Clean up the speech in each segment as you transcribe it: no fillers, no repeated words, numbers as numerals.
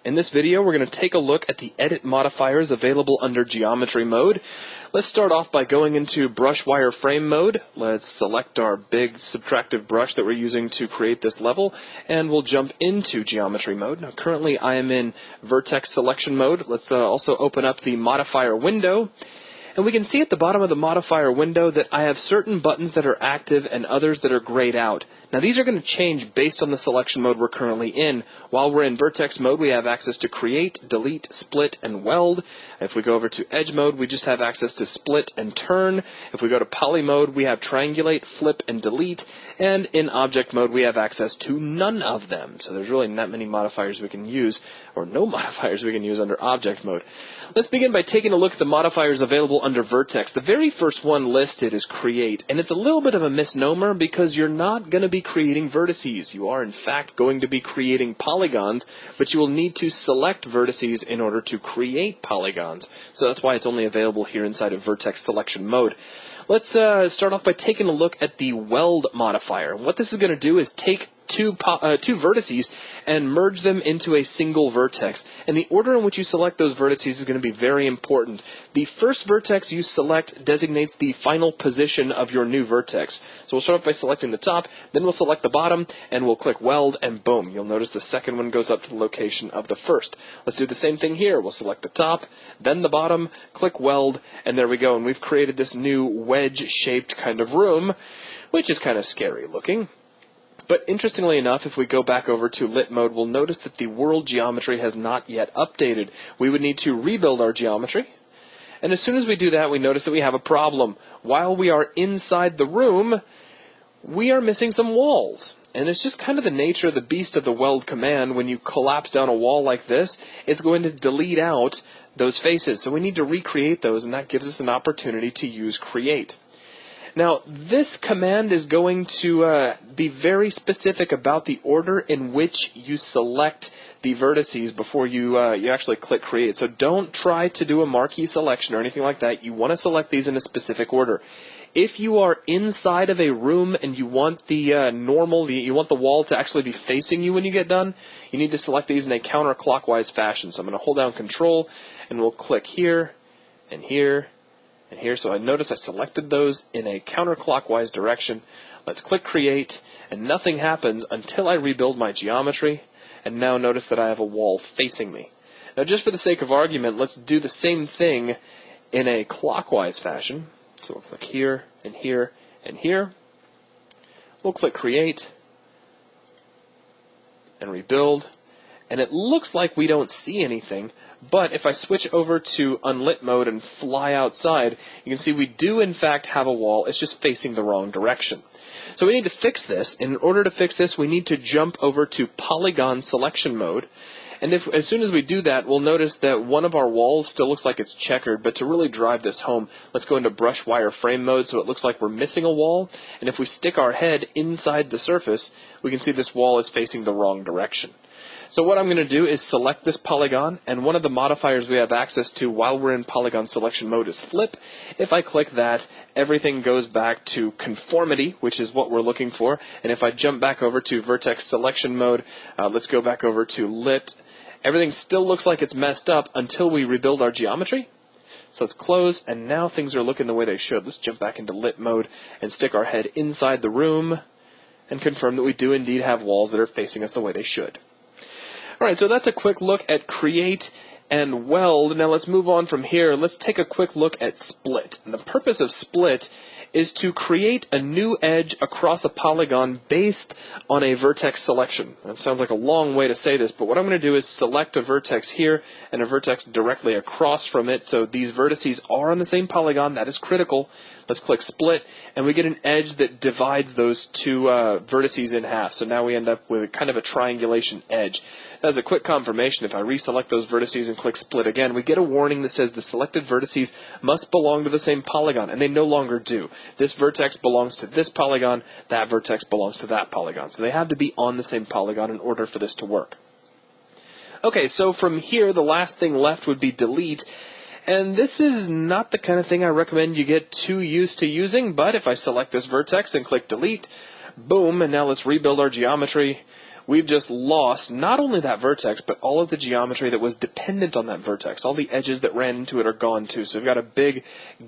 In this video, we're going to take a look at the edit modifiers available under geometry mode. Let's start off by going into brush wireframe mode. Let's select our big subtractive brush that we're using to create this level, and we'll jump into geometry mode. Now, currently I am in vertex selection mode. Let's also open up the modifier window. And we can see at the bottom of the modifier window that I have certain buttons that are active and others that are grayed out. Now these are going to change based on the selection mode we're currently in. While we're in vertex mode, we have access to create, delete, split, and weld. If we go over to edge mode, we just have access to split and turn. If we go to poly mode, we have triangulate, flip, and delete. And in object mode, we have access to none of them. So there's really not many modifiers we can use, or no modifiers we can use under object mode. Let's begin by taking a look at the modifiers available under vertex. The very first one listed is create, and it's a little bit of a misnomer because you're not going to be creating vertices. You are in fact going to be creating polygons, but you will need to select vertices in order to create polygons. So that's why it's only available here inside of vertex selection mode. Let's start off by taking a look at the weld modifier. What this is going to do is take two vertices and merge them into a single vertex. And the order in which you select those vertices is going to be very important. The first vertex you select designates the final position of your new vertex. So we'll start off by selecting the top, then we'll select the bottom, and we'll click weld, and boom, you'll notice the second one goes up to the location of the first. Let's do the same thing here. We'll select the top, then the bottom, click weld, and there we go. And we've created this new wedge-shaped kind of room, which is kind of scary looking. But interestingly enough, if we go back over to lit mode, we'll notice that the world geometry has not yet updated. We would need to rebuild our geometry. And as soon as we do that, we notice that we have a problem. While we are inside the room, we are missing some walls. And it's just kind of the nature of the beast of the weld command. When you collapse down a wall like this, it's going to delete out those faces. So we need to recreate those, and that gives us an opportunity to use create. Now, this command is going to be very specific about the order in which you select the vertices before you actually click create. So don't try to do a marquee selection or anything like that. You want to select these in a specific order. If you are inside of a room and you want the you want the wall to actually be facing you when you get done, you need to select these in a counterclockwise fashion. So I'm going to hold down Control, and we'll click here and here and here. So I notice I selected those in a counterclockwise direction. Let's click create, and nothing happens until I rebuild my geometry. And now notice that I have a wall facing me. Now, just for the sake of argument, let's do the same thing in a clockwise fashion. So we'll click here and here and here. We'll click create and rebuild. And it looks like we don't see anything, but if I switch over to unlit mode and fly outside, you can see we do in fact have a wall. It's just facing the wrong direction. So we need to fix this. In order to fix this, we need to jump over to polygon selection mode. And as soon as we do that, we'll notice that one of our walls still looks like it's checkered. But to really drive this home, let's go into brush wireframe mode so it looks like we're missing a wall. And if we stick our head inside the surface, we can see this wall is facing the wrong direction. So what I'm going to do is select this polygon, and one of the modifiers we have access to while we're in polygon selection mode is flip. If I click that, everything goes back to conformity, which is what we're looking for. And if I jump back over to vertex selection mode, let's go back over to lit. Everything still looks like it's messed up until we rebuild our geometry. So let's close, and now things are looking the way they should. Let's jump back into lit mode and stick our head inside the room and confirm that we do indeed have walls that are facing us the way they should. Alright, so that's a quick look at create and weld. Now let's move on from here. Let's take a quick look at split. And the purpose of split is to create a new edge across a polygon based on a vertex selection. That sounds like a long way to say this, but what I'm going to do is select a vertex here and a vertex directly across from it. So these vertices are on the same polygon. That is critical. Let's click split, and we get an edge that divides those two vertices in half. So now we end up with kind of a triangulation edge. As a quick confirmation, if I reselect those vertices and click split again, we get a warning that says the selected vertices must belong to the same polygon, and they no longer do. This vertex belongs to this polygon, that vertex belongs to that polygon. So they have to be on the same polygon in order for this to work. Okay, so from here, the last thing left would be delete. And this is not the kind of thing I recommend you get too used to using, but if I select this vertex and click delete, Boom, and now let's rebuild our geometry. We've just lost not only that vertex, but all of the geometry that was dependent on that vertex. All the edges that ran into it are gone too. So we've got a big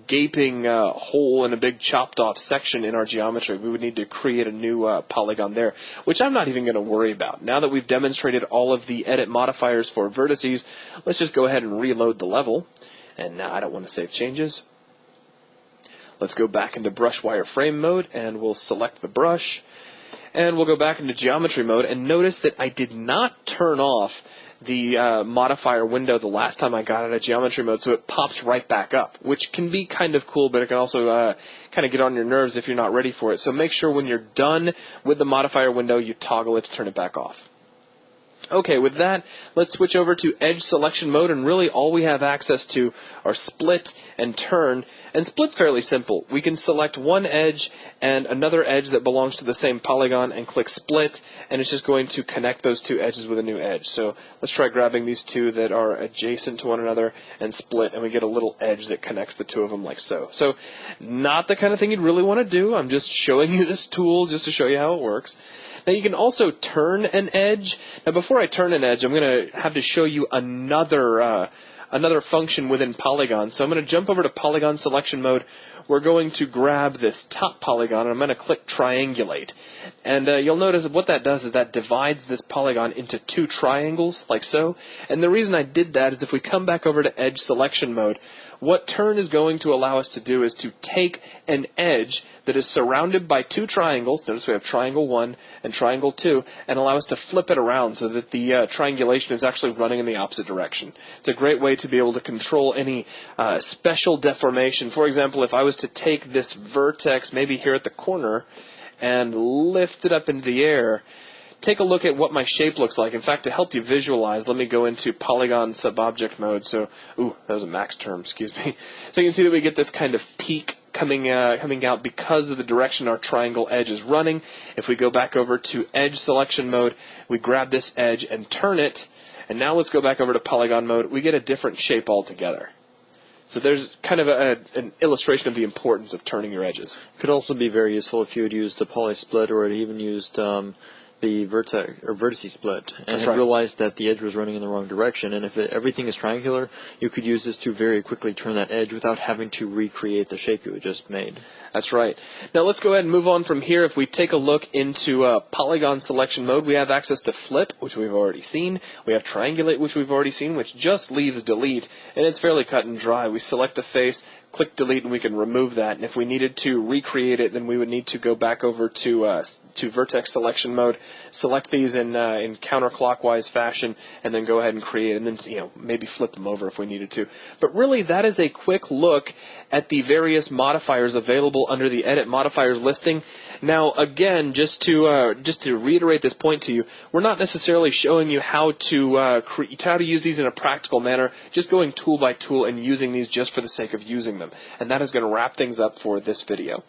gaping hole and a big chopped off section in our geometry. We would need to create a new polygon there, which I'm not even going to worry about. Now that we've demonstrated all of the edit modifiers for vertices, let's just go ahead and reload the level. And now I don't want to save changes. Let's go back into brush wireframe mode, and we'll select the brush. And we'll go back into geometry mode, and notice that I did not turn off the modifier window the last time I got out of geometry mode, so it pops right back up, which can be kind of cool, but it can also kind of get on your nerves if you're not ready for it. So make sure when you're done with the modifier window, you toggle it to turn it back off. Okay, with that, let's switch over to edge selection mode, and really all we have access to are split and turn. And split's fairly simple. We can select one edge and another edge that belongs to the same polygon and click split, and it's just going to connect those two edges with a new edge. So let's try grabbing these two that are adjacent to one another and split, and we get a little edge that connects the two of them like so. So not the kind of thing you'd really want to do. I'm just showing you this tool just to show you how it works. Now you can also turn an edge. Now before I turn an edge, I'm going to have to show you another function within Polygon. So I'm going to jump over to Polygon selection mode. We're going to grab this top polygon, and I'm going to click triangulate. And you'll notice that what that does is that divides this polygon into two triangles, like so. And the reason I did that is if we come back over to edge selection mode, what turn is going to allow us to do is to take an edge that is surrounded by two triangles. Notice we have triangle 1 and triangle 2, and allow us to flip it around so that the triangulation is actually running in the opposite direction. It's a great way to be able to control any special deformation. For example, if I was to take this vertex maybe here at the corner and lift it up into the air, take a look at what my shape looks like. In fact, to help you visualize, let me go into polygon subobject mode. So, that was a max term, excuse me. So you can see that we get this kind of peak coming out because of the direction our triangle edge is running. If we go back over to edge selection mode, we grab this edge and turn it. And now let's go back over to polygon mode. We get a different shape altogether. So there's kind of an illustration of the importance of turning your edges. It could also be very useful if you had used the poly split or had even used the vertex or vertice split and had realized that the edge was running in the wrong direction. And if everything is triangular, you could use this to very quickly turn that edge without having to recreate the shape you had just made. That's right. Now let's go ahead and move on from here. If we take a look into polygon selection mode, we have access to flip, which we've already seen. We have triangulate, which we've already seen, which just leaves delete, and it's fairly cut and dry. We select a face, click delete, and we can remove that. And if we needed to recreate it, then we would need to go back over to vertex selection mode, select these in counterclockwise fashion, and then go ahead and create, and then maybe flip them over if we needed to. But really, that is a quick look at the various modifiers available under the Edit Modifiers listing. Now, again, just to reiterate this point to you, we're not necessarily showing you how to use these in a practical manner, just going tool by tool and using these just for the sake of using them. And that is going to wrap things up for this video.